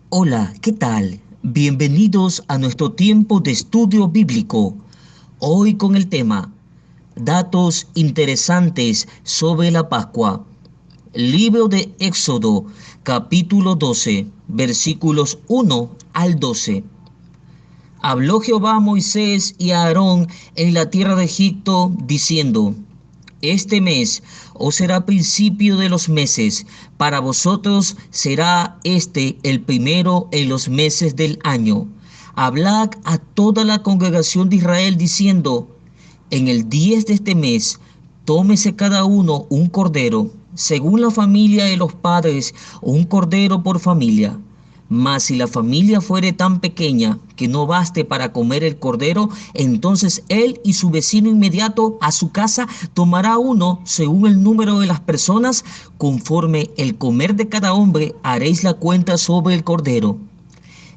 Hola, ¿qué tal? Bienvenidos a nuestro tiempo de estudio bíblico. Hoy con el tema Datos interesantes sobre la Pascua. Libro de Éxodo, capítulo 12, versículos 1 al 12. Habló Jehová a Moisés y a Aarón en la tierra de Egipto, diciendo: Este mes os será principio de los meses, para vosotros será este el primero en los meses del año. Hablad a toda la congregación de Israel diciendo: En el 10 de este mes, tómese cada uno un cordero, según la familia de los padres, un cordero por familia. Mas si la familia fuere tan pequeña que no baste para comer el cordero, entonces él y su vecino inmediato a su casa tomará uno según el número de las personas, conforme el comer de cada hombre haréis la cuenta sobre el cordero.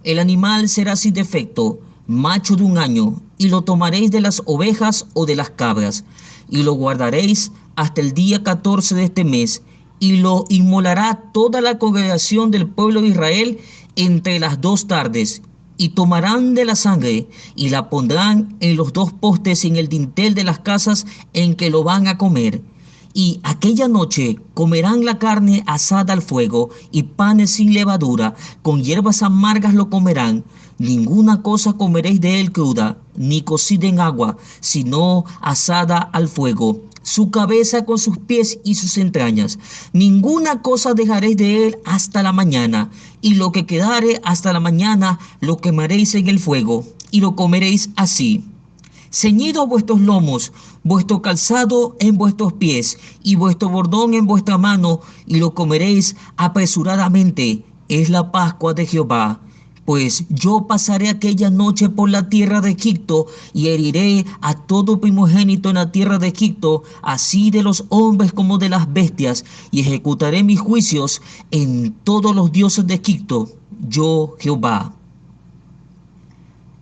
El animal será sin defecto, macho de un año, y lo tomaréis de las ovejas o de las cabras, y lo guardaréis hasta el día 14 de este mes, y lo inmolará toda la congregación del pueblo de Israel entre las 2 tardes, y tomarán de la sangre, y la pondrán en los 2 postes en el dintel de las casas en que lo van a comer. Y aquella noche comerán la carne asada al fuego y panes sin levadura, con hierbas amargas lo comerán. Ninguna cosa comeréis de él cruda, ni cocida en agua, sino asada al fuego, su cabeza con sus pies y sus entrañas. Ninguna cosa dejaréis de él hasta la mañana, y lo que quedare hasta la mañana lo quemaréis en el fuego, y lo comeréis así. Ceñidos vuestros lomos, vuestro calzado en vuestros pies, y vuestro bordón en vuestra mano, y lo comeréis apresuradamente. Es la Pascua de Jehová. Pues yo pasaré aquella noche por la tierra de Egipto, y heriré a todo primogénito en la tierra de Egipto, así de los hombres como de las bestias, y ejecutaré mis juicios en todos los dioses de Egipto. Yo, Jehová.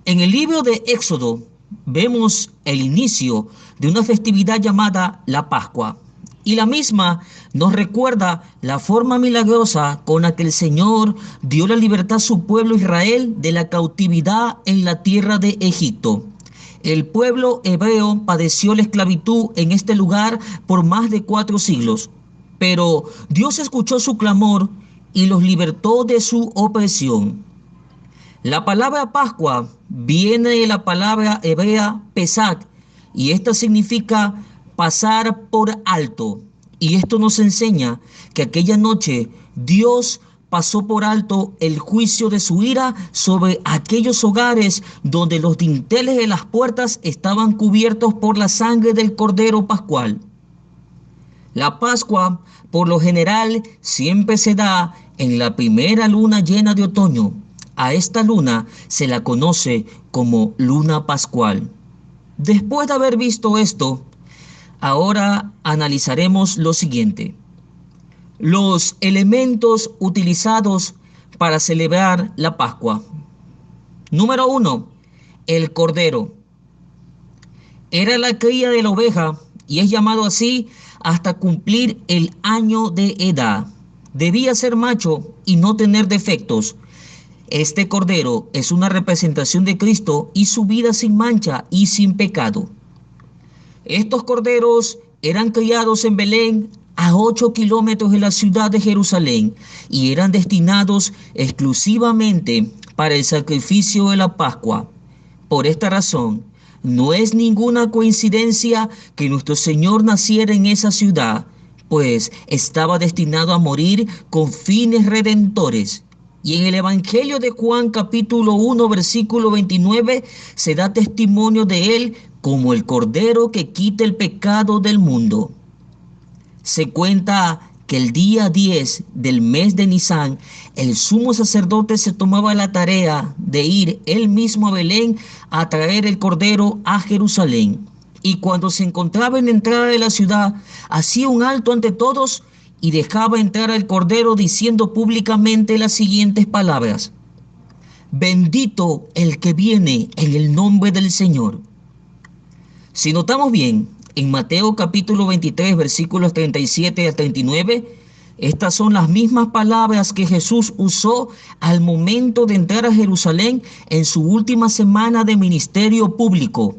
En el libro de Éxodo vemos el inicio de una festividad llamada la Pascua. Y la misma nos recuerda la forma milagrosa con la que el Señor dio la libertad a su pueblo Israel de la cautividad en la tierra de Egipto. El pueblo hebreo padeció la esclavitud en este lugar por más de 4 siglos, pero Dios escuchó su clamor y los libertó de su opresión. La palabra Pascua viene de la palabra hebrea Pesach, y esta significa pasar por alto. Y esto nos enseña que aquella noche Dios pasó por alto el juicio de su ira sobre aquellos hogares donde los dinteles de las puertas estaban cubiertos por la sangre del Cordero Pascual. La Pascua, por lo general, siempre se da en la primera luna llena de otoño. A esta luna se la conoce como luna pascual. Después de haber visto esto, ahora analizaremos lo siguiente: los elementos utilizados para celebrar la Pascua. Número 1. El cordero. Era la cría de la oveja y es llamado así hasta cumplir el año de edad. Debía ser macho y no tener defectos. Este cordero es una representación de Cristo y su vida sin mancha y sin pecado. Estos corderos eran criados en Belén, a 8 kilómetros de la ciudad de Jerusalén, y eran destinados exclusivamente para el sacrificio de la Pascua. Por esta razón, no es ninguna coincidencia que nuestro Señor naciera en esa ciudad, pues estaba destinado a morir con fines redentores. Y en el Evangelio de Juan capítulo 1 versículo 29 se da testimonio de él como el Cordero que quita el pecado del mundo. Se cuenta que el día 10 del mes de Nisán, el sumo sacerdote se tomaba la tarea de ir él mismo a Belén a traer el cordero a Jerusalén. Y cuando se encontraba en la entrada de la ciudad, hacía un alto ante todos y dejaba entrar al cordero diciendo públicamente las siguientes palabras: Bendito el que viene en el nombre del Señor. Si notamos bien, en Mateo capítulo 23, versículos 37 al 39, Estas son las mismas palabras que Jesús usó al momento de entrar a Jerusalén en su última semana de ministerio público.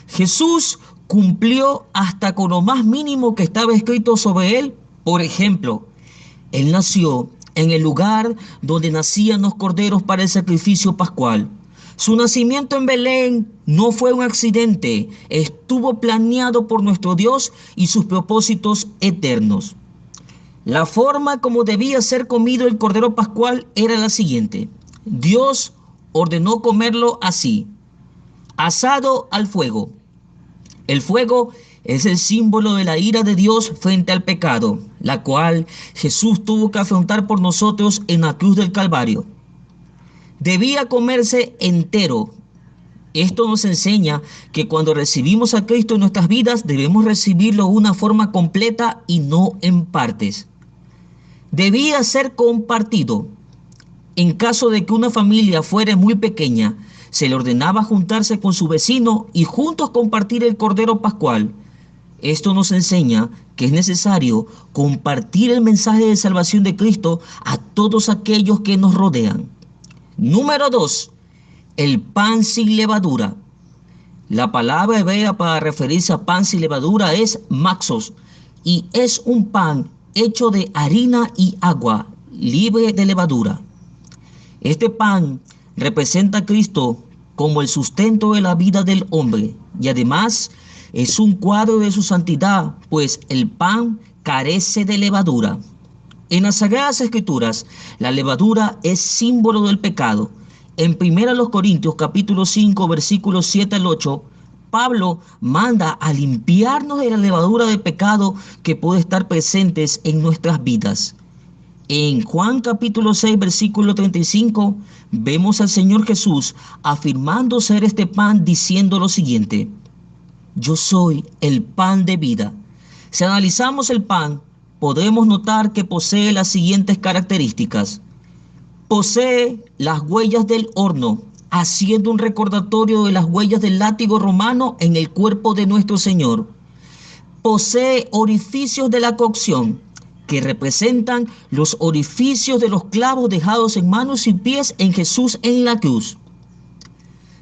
Jesús cumplió hasta con lo más mínimo que estaba escrito sobre él. Por ejemplo, él nació en el lugar donde nacían los corderos para el sacrificio pascual. Su nacimiento en Belén no fue un accidente, estuvo planeado por nuestro Dios y sus propósitos eternos. La forma como debía ser comido el cordero pascual era la siguiente. Dios ordenó comerlo así: asado al fuego. El fuego es el símbolo de la ira de Dios frente al pecado, la cual Jesús tuvo que afrontar por nosotros en la cruz del Calvario. Debía comerse entero. Esto nos enseña que cuando recibimos a Cristo en nuestras vidas debemos recibirlo de una forma completa y no en partes. Debía ser compartido. En caso de que una familia fuera muy pequeña, se le ordenaba juntarse con su vecino y juntos compartir el cordero pascual. Esto nos enseña que es necesario compartir el mensaje de salvación de Cristo a todos aquellos que nos rodean. Número 2. El pan sin levadura. La palabra hebrea para referirse a pan sin levadura es maxos, y es un pan hecho de harina y agua, libre de levadura. Este pan representa a Cristo como el sustento de la vida del hombre, y además es un cuadro de su santidad, pues el pan carece de levadura. En las Sagradas Escrituras, la levadura es símbolo del pecado. En 1 Corintios capítulo 5, versículos 7 al 8, Pablo manda a limpiarnos de la levadura de pecado que puede estar presentes en nuestras vidas. En Juan capítulo 6, versículo 35, vemos al Señor Jesús afirmando ser este pan, diciendo lo siguiente: yo soy el pan de vida. Si analizamos el pan, podemos notar que posee las siguientes características. Posee las huellas del horno, haciendo un recordatorio de las huellas del látigo romano en el cuerpo de nuestro Señor. Posee orificios de la cocción, que representan los orificios de los clavos dejados en manos y pies en Jesús en la cruz.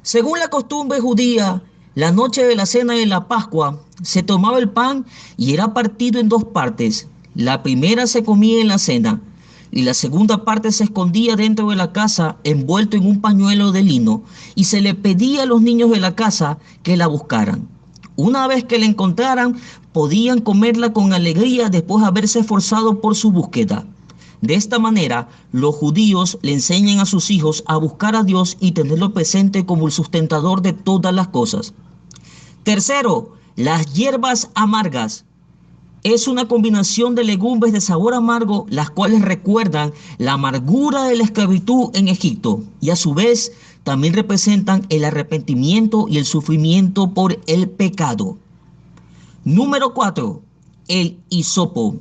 Según la costumbre judía, la noche de la cena de la Pascua se tomaba el pan y era partido en dos partes. La primera se comía en la cena y la segunda parte se escondía dentro de la casa envuelto en un pañuelo de lino, y se le pedía a los niños de la casa que la buscaran. Una vez que la encontraran, podían comerla con alegría después de haberse esforzado por su búsqueda. De esta manera, los judíos le enseñan a sus hijos a buscar a Dios y tenerlo presente como el sustentador de todas las cosas. Tercero, las hierbas amargas. Es una combinación de legumbres de sabor amargo, las cuales recuerdan la amargura de la esclavitud en Egipto, y a su vez también representan el arrepentimiento y el sufrimiento por el pecado. Número 4. El hisopo.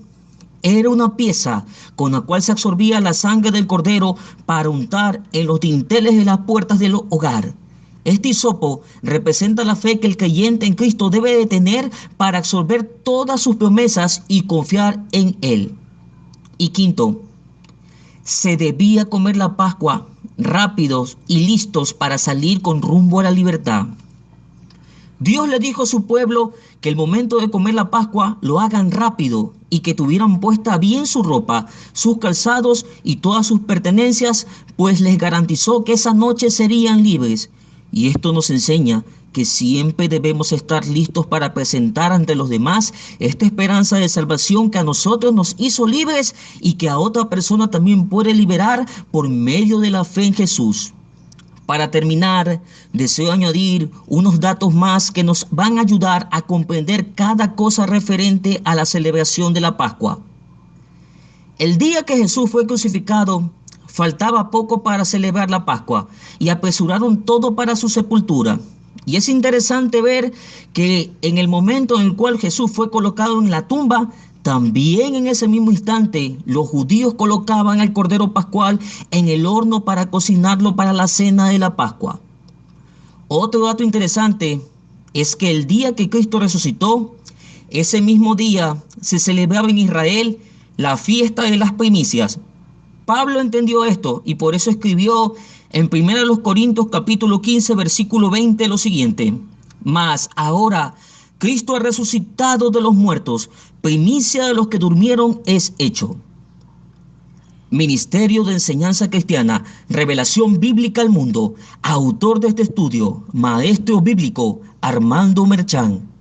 Era una pieza con la cual se absorbía la sangre del cordero para untar en los dinteles de las puertas del hogar. Este hisopo representa la fe que el creyente en Cristo debe de tener para absorber todas sus promesas y confiar en Él. Y quinto, se debía comer la Pascua rápidos y listos para salir con rumbo a la libertad. Dios le dijo a su pueblo que el momento de comer la Pascua lo hagan rápido y que tuvieran puesta bien su ropa, sus calzados y todas sus pertenencias, pues les garantizó que esa noche serían libres. Y esto nos enseña que siempre debemos estar listos para presentar ante los demás esta esperanza de salvación que a nosotros nos hizo libres y que a otra persona también puede liberar por medio de la fe en Jesús. Para terminar, deseo añadir unos datos más que nos van a ayudar a comprender cada cosa referente a la celebración de la Pascua. El día que Jesús fue crucificado, faltaba poco para celebrar la Pascua y apresuraron todo para su sepultura. Y es interesante ver que en el momento en el cual Jesús fue colocado en la tumba, también en ese mismo instante los judíos colocaban el cordero pascual en el horno para cocinarlo para la cena de la Pascua. Otro dato interesante es que el día que Cristo resucitó, ese mismo día se celebraba en Israel la fiesta de las primicias. Pablo entendió esto y por eso escribió en 1 Corintios capítulo 15 versículo 20 lo siguiente: mas ahora Cristo ha resucitado de los muertos, primicia de los que durmieron es hecho. Ministerio de Enseñanza Cristiana, Revelación Bíblica al Mundo. Autor de este estudio, Maestro Bíblico Armando Merchán.